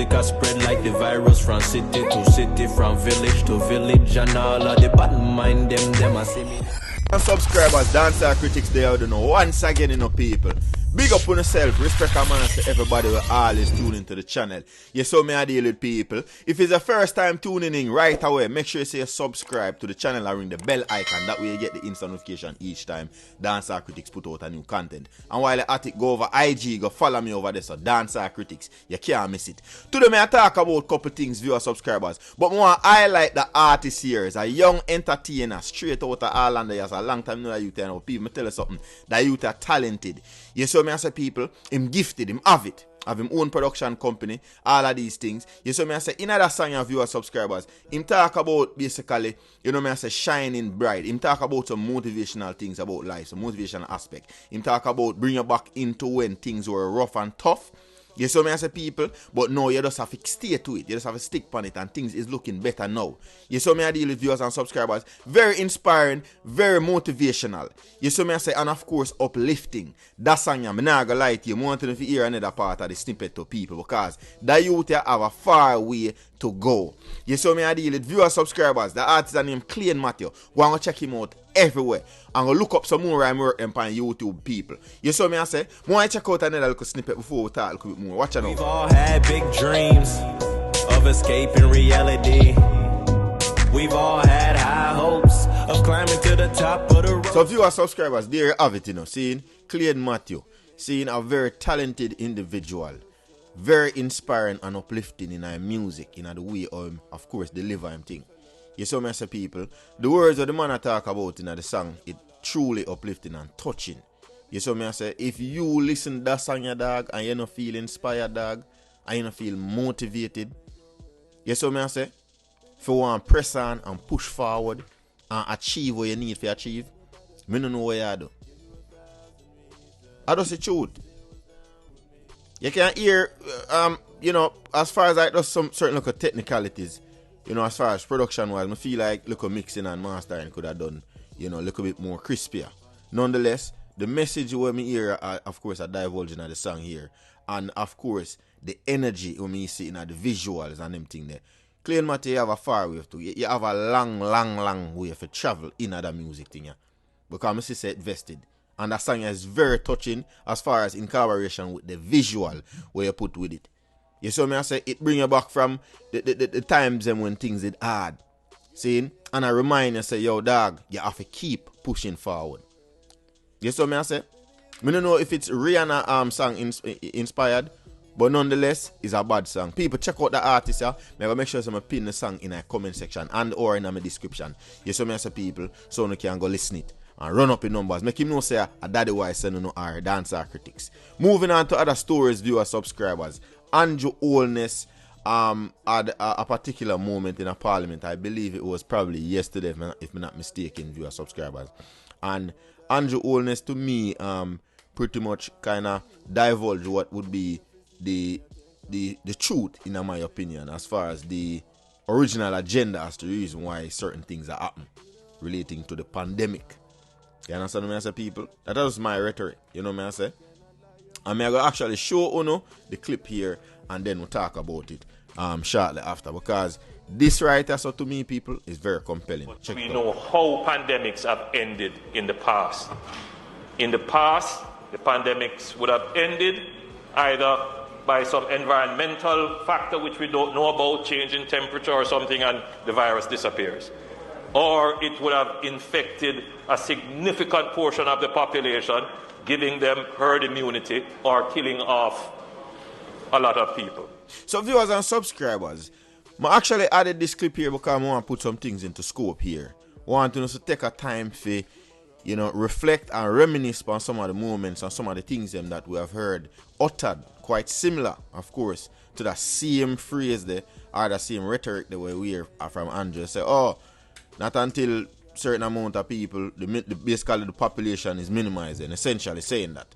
music I spread like the virus from city to city, from village to village, and all of the bad mind them I see me. Subscribers, Dancehall Critics, they out, once again, people. Big up on yourself, respect and manners to everybody who always tune into the channel. You saw me I deal with people. If it's the first time tuning in right away, make sure you say subscribe to the channel and ring the bell icon. That way you get the instant notification each time Dancehall Critics put out a new content. And while you're at it, go over IG, go follow me over there, so Dancehall Critics. You can't miss it. Today I talk about a couple things, viewer subscribers. But more highlight the artist here. Is a young entertainer, straight out of Ireland. He has a long time know that youth and people. Me tell you something. That youth are talented. You saw me I say people, him gifted, him have it. Have him own production company, all of these things. You saw me I say in other song of viewer subscribers, him talk about basically, you know me I say shining bright. Him talk about some motivational things about life, some motivational aspect. Him talk about bring you back into when things were rough and tough. You saw me as a people, but no, you just have to stay to it. You just have to stick on it, and things is looking better now. You saw me I deal with viewers and subscribers. Very inspiring, very motivational. You saw me I say, and of course, uplifting. That song, I'm not gonna lie to you. I want to hear another part of the snippet to people, because that youth have a far way to go. You saw me I deal with viewers subscribers. The artist named Clean Matthew. Go and check him out everywhere. I'm going to look up some more rhyme work on YouTube people. You saw me I say, I check out another little snippet before we talk a little bit more. Watch out now. We've all had big dreams of escaping reality. We've all had high hopes of climbing to the top of the road. So viewers, subscribers, there you have it, seeing Clean Matthew, seeing a very talented individual, very inspiring and uplifting in our music, in the way of course, deliver him thing. You saw me as a people, the words of the man I talk about in the song, it truly uplifting and touching. You saw me I say, if you listen to that song, your dog, and you don't feel inspired, dog, and you don't feel motivated, you saw me I say, if you want to press on and push forward and achieve what you need to achieve, I don't know what you do. I just the truth. You can hear, as far as there's some certain look of technicalities, as far as production wise, I feel like look mixing and mastering could have done, a little bit more crispier. Nonetheless, the message when me hear, of course, I divulging in the song here, and of course, the energy when me see in the visuals and them thing there. Clean Matty, you have a far way to. You have a long way to travel in the music thing, yeah. Because I see say it vested. And that song is very touching as far as in collaboration with the visual where you put with it. You saw me I say it bring you back from the times when things did hard. See? And I remind you say, yo dog, you have to keep pushing forward. You saw me I say? I don't know if it's Rihanna song inspired, but nonetheless, it's a bad song. People check out the artist, yeah. Make sure I pin the song in a comment section and or in my description. You saw me as a people, so you can go listen it and run up in numbers. Make him know say a daddy wise send no our Dancehall Critics. Moving on to other stories, viewers, subscribers. Holdness had a particular moment in a parliament. I believe it was probably yesterday, if I'm not mistaken, viewers, subscribers. And Holdness to me pretty much kind of divulged what would be the truth, in my opinion, as far as the original agenda as to the reason why certain things are happening relating to the pandemic. You understand what I say, people? That was my rhetoric, you know what I say? And I'm going to actually show you the clip here, and then we'll talk about it shortly after, because this right here, so to me, people, is very compelling. Check we know how pandemics have ended in the past. In the past, the pandemics would have ended either by some environmental factor which we don't know about, change in temperature or something, and the virus disappears. Or it would have infected a significant portion of the population, giving them herd immunity or killing off a lot of people. So viewers and subscribers, I actually added this clip here because I want to put some things into scope here. I want to take a time for, reflect and reminisce on some of the moments and some of the things that we have heard uttered, quite similar, of course, to the same phrase there, or the same rhetoric that we hear from Andre. Say, not until certain amount of people, basically the population is minimizing, essentially saying that.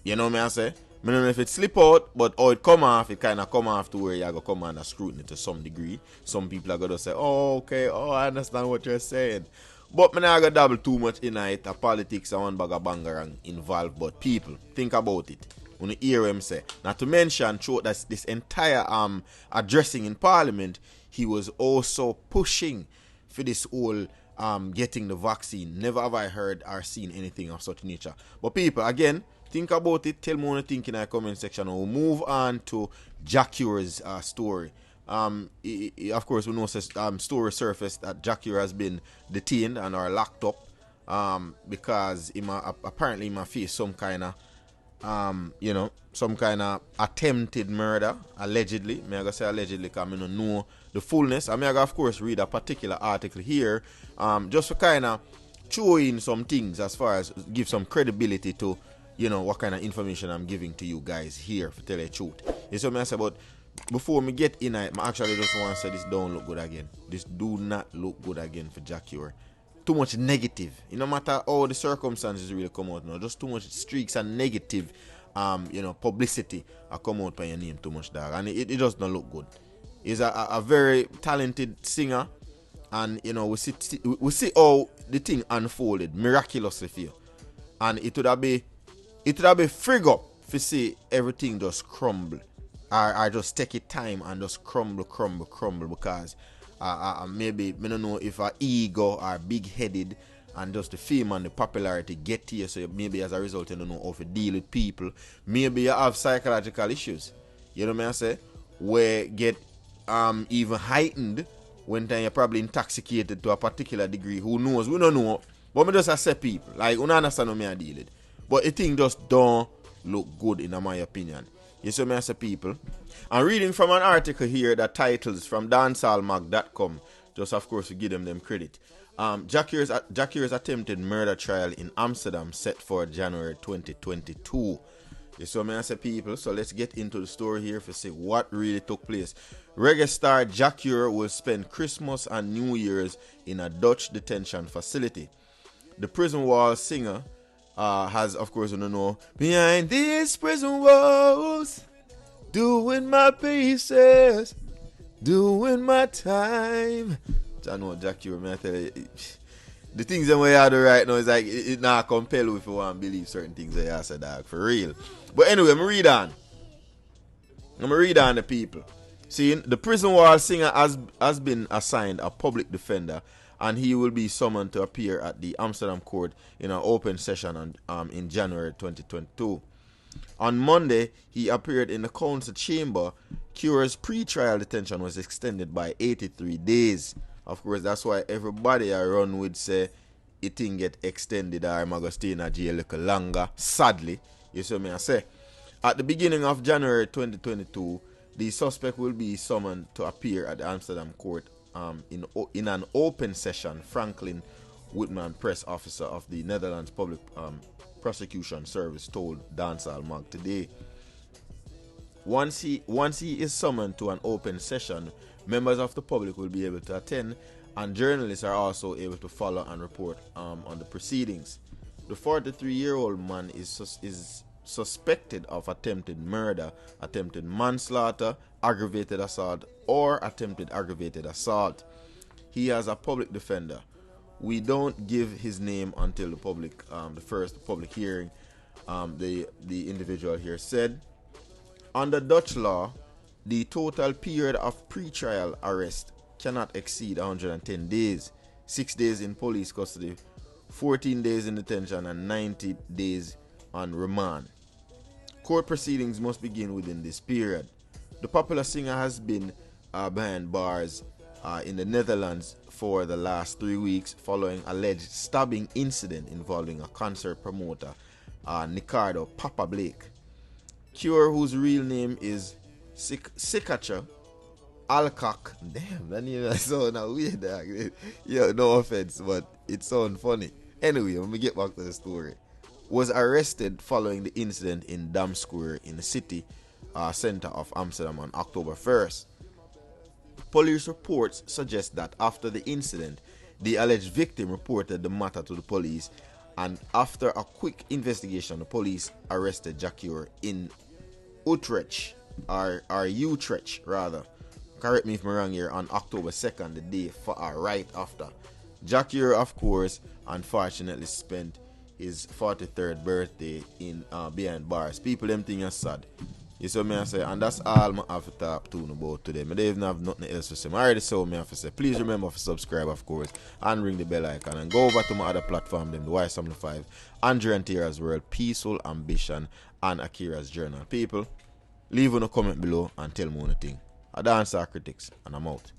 You know what I say? I don't know if it slip out, but it come off, it kind of come off to where you go come under scrutiny to some degree. Some people are going to say, okay, I understand what you're saying. But I'm not going to dabble too much in it. Politics and one bag of bangarang involved. But people, think about it. when you hear him say. Not to mention, throughout this entire addressing in Parliament, he was also pushing for this whole getting the vaccine. Never have I heard or seen anything of such nature. But people, again, think about it. Tell me what you think in the comment section. We'll move on to Akira's story. Of course, we know story surfaced that Akira has been detained and are locked up because apparently he might face some kind of some kind of attempted murder, allegedly. I gotta say allegedly because I don't know the fullness. I gotta, of course, read a particular article here just to kind of throw in some things as far as give some credibility to, what kind of information I'm giving to you guys here, for tell you the truth. You see what I say? But before me get in it, I actually just want to say this don't look good again. This do not look good again for Akira. Too much negative. No matter how the circumstances really come out now, just too much streaks and negative publicity are come out by your name too much, dog. And it just don't look good. He's a very talented singer, and we see how the thing unfolded miraculously for you. And it would have been frig up to see everything just crumble. Or just take it time and just crumble because maybe I don't know if our ego are big headed and just the fame and the popularity get to you, so maybe as a result you don't know how to deal with people. Maybe you have psychological issues, you know what I say, where get even heightened when you're probably intoxicated to a particular degree. Who knows? We don't know. But I just say people, like, you don't understand how I deal with. But it thing just don't look good in my opinion. You see me as a people. I'm reading from an article here that titles from dancehallmag.com, just of course to give them credit. Akira's attempted murder trial in Amsterdam set for January 2022. You see me as a people. So let's get into the story here to see what really took place. Reggae star Akira will spend Christmas and New Year's in a Dutch detention facility. The prison wall singer has, of course, behind these prison walls, doing my pieces, doing my time. I know Akira, man, I tell you, the things that we have right now is like it not compel you if you want to believe certain things that you say, dog, for real. But anyway, I'm read on the people. See, the prison wall singer has been assigned a public defender, and he will be summoned to appear at the Amsterdam court in an open session in January 2022. On Monday, he appeared in the council chamber. Akira's pre-trial detention was extended by 83 days. Of course, that's why everybody around would say it didn't get extended or I'm going to stay in a jail a little longer. Sadly, you see me I say. At the beginning of January 2022, the suspect will be summoned to appear at the Amsterdam court in an open session. Franklin Whitman, press officer of the Netherlands Public Prosecution Service, told Dancehall Mag today. Once he is summoned to an open session, members of the public will be able to attend, and journalists are also able to follow and report on the proceedings. The 43-year-old man is suspected of attempted murder, attempted manslaughter, aggravated assault, or attempted aggravated assault. He has a public defender. We don't give his name until the first public hearing. The individual here said, under Dutch law, the total period of pre-trial arrest cannot exceed 110 days, 6 days in police custody, 14 days in detention, and 90 days on remand. Court proceedings must begin within this period. The popular singer has been behind bars in the Netherlands for the last 3 weeks following alleged stabbing incident involving a concert promoter, Nicardo Papa Blake. Cure, whose real name is Sikacha Alcock. Damn, that name is so weird. Yeah, no offense, but it sounds funny. Anyway, let me get back to the story. Was arrested following the incident in Dam Square in the city center of Amsterdam on October 1st. Police reports suggest that after the incident, the alleged victim reported the matter to the police, and after a quick investigation, the police arrested Akira in Utrecht, or Utrecht rather. Correct me if I'm wrong here, on October 2nd, the day right after. Akira, of course, unfortunately spent his 43rd birthday in behind bars. People them thing are sad. You see me I say, and that's all I have to talk to about today. I don't even have nothing else to say. I already saw me have to say. Please remember to subscribe, of course, and ring the bell icon, and go over to my other platform, them, the Wise Family 5, Andre&Tiera's World, Peaceful Ambition, and Akira's Journal. People, leave a comment below and tell me one thing. I Dancehall Critics, and I'm out.